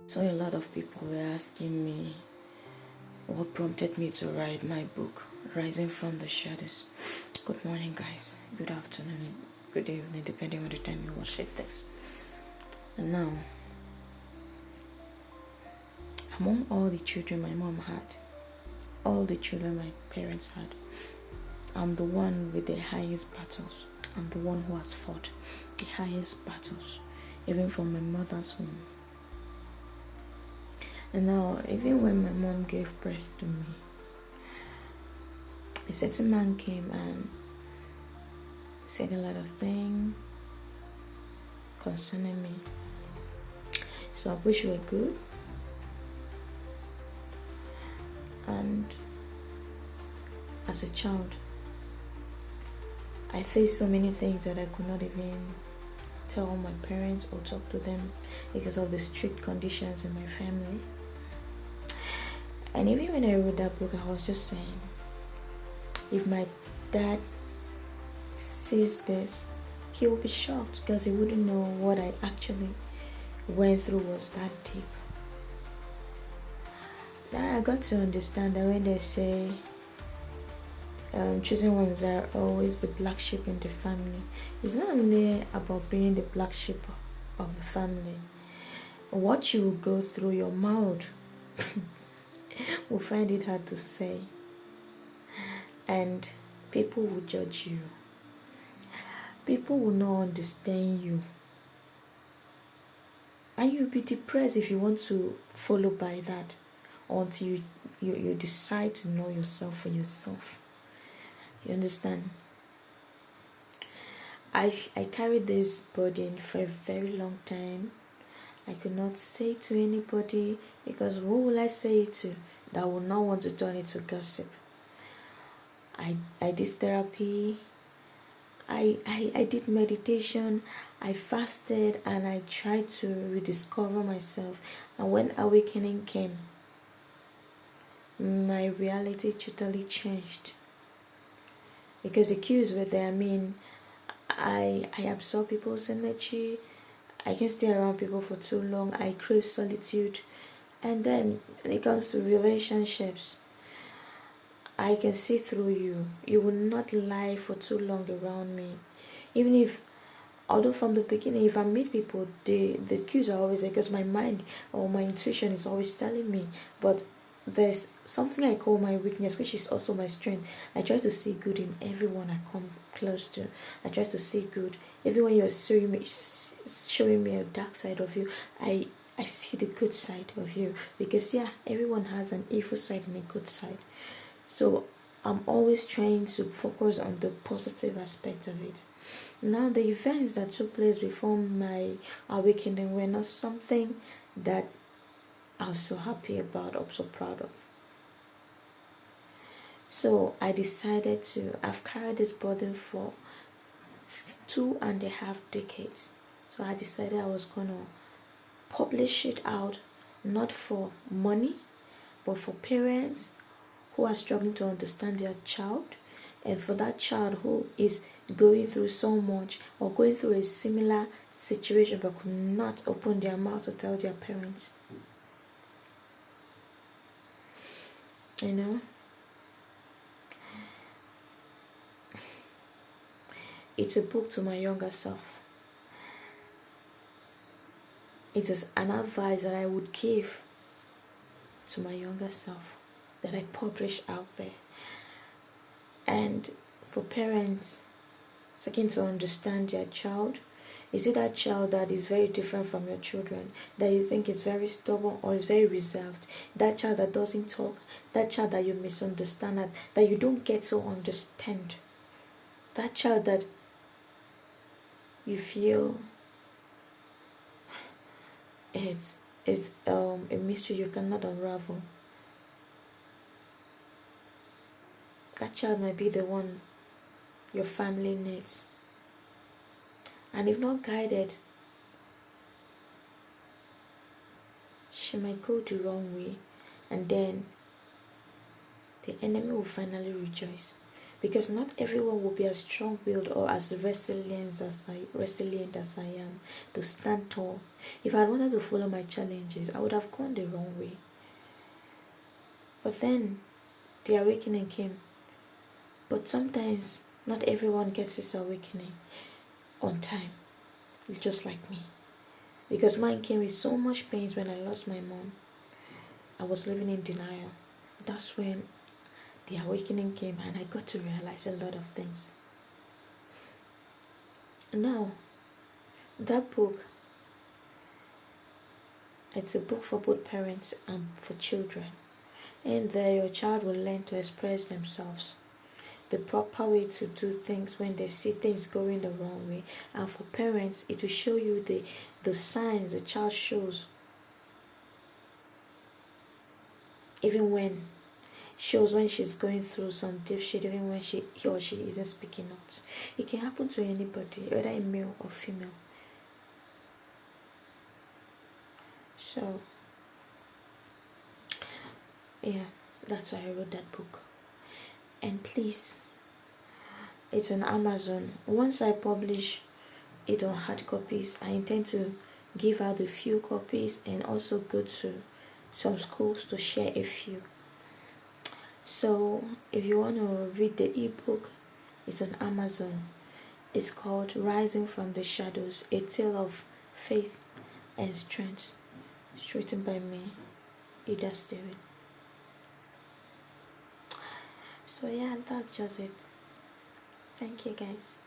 So a lot of people were asking me what prompted me to write my book, Rising from the Shadows. Good morning, guys. Good afternoon. Good evening, depending on the time you watch this. And now, among all the children my mom had, all the children my parents had, I'm the one with the highest battles. I'm the one who has fought the highest battles, even from my mother's womb. And now, even when my mom gave birth to me, a certain man came and said a lot of things concerning me. So I wish you were good. And as a child, I faced so many things that I could not even tell my parents or talk to them because of the strict conditions in my family. And even when I wrote that book, I was just saying, if my dad sees this, he will be shocked because he wouldn't know what I actually went through was that deep. Now I got to understand that when they say choosing ones are always the black sheep in the family, it's not only about being the black sheep of the family. What you will go through, your mouth will find it hard to say, and people will judge you. People will not understand you, and you'll be depressed if you want to follow by that until you decide to know yourself for yourself. You understand? I carried this burden for a very long time. I could not say it to anybody because who will I say it to that will not want to turn it to gossip? I did therapy. I did meditation. I fasted and I tried to rediscover myself. And when awakening came, my reality totally changed. Because the cues were there. I mean, I absorb people's energy. I can stay around people for too long. I crave solitude. And then when it comes to relationships, I can see through you. You will not lie for too long around me. Even if, although from the beginning, if I meet people, the cues are always there because my mind or my intuition is always telling me. But there's something I call my weakness, which is also my strength. I try to see good in everyone I come close to. I try to see good. Even when you're showing me a dark side of you, I see the good side of you. Because yeah, everyone has an evil side and a good side. So I'm always trying to focus on the positive aspect of it. Now the events that took place before my awakening were not something that I was so happy about or so proud of. So I decided I've carried this burden for 2.5 decades. So I decided I was gonna publish it out, not for money, but for parents who are struggling to understand their child, and for that child who is going through so much or going through a similar situation but could not open their mouth to tell their parents. You know, it's a book to my younger self. It is an advice that I would give to my younger self that I publish out there. And for parents seeking to understand their child, is it that child that is very different from your children, that you think is very stubborn or is very reserved, that child that doesn't talk, that child that you misunderstand, that you don't get to understand, that child that you feel it's a mystery you cannot unravel. That child might be the one your family needs. And if not guided, she might go the wrong way, and then the enemy will finally rejoice. because not everyone will be as strong-willed or as resilient as I am to stand tall. If I wanted to follow my challenges, I would have gone the wrong way. But then the awakening came. But sometimes not everyone gets this awakening on time. It's just like me. Because mine came with so much pain when I lost my mom. I was living in denial. That's when the awakening came and I got to realize a lot of things. Now, that book, it's a book for both parents and for children. And there your child will learn to express themselves, the proper way to do things when they see things going the wrong way. And for parents, it will show you the signs the child shows, even when she's going through some deep shit, even when he or she isn't speaking out. It can happen to anybody, whether a male or female. So yeah, that's why I wrote that book. And please, it's on Amazon. Once I publish it on hard copies, I intend to give out a few copies and also go to some schools to share a few. So if you want to read the ebook, it's on Amazon. It's called Rising from the Shadows, A Tale of Faith and Strength. It's written by me, Ida Steven. So yeah, that's just it. Thank you guys.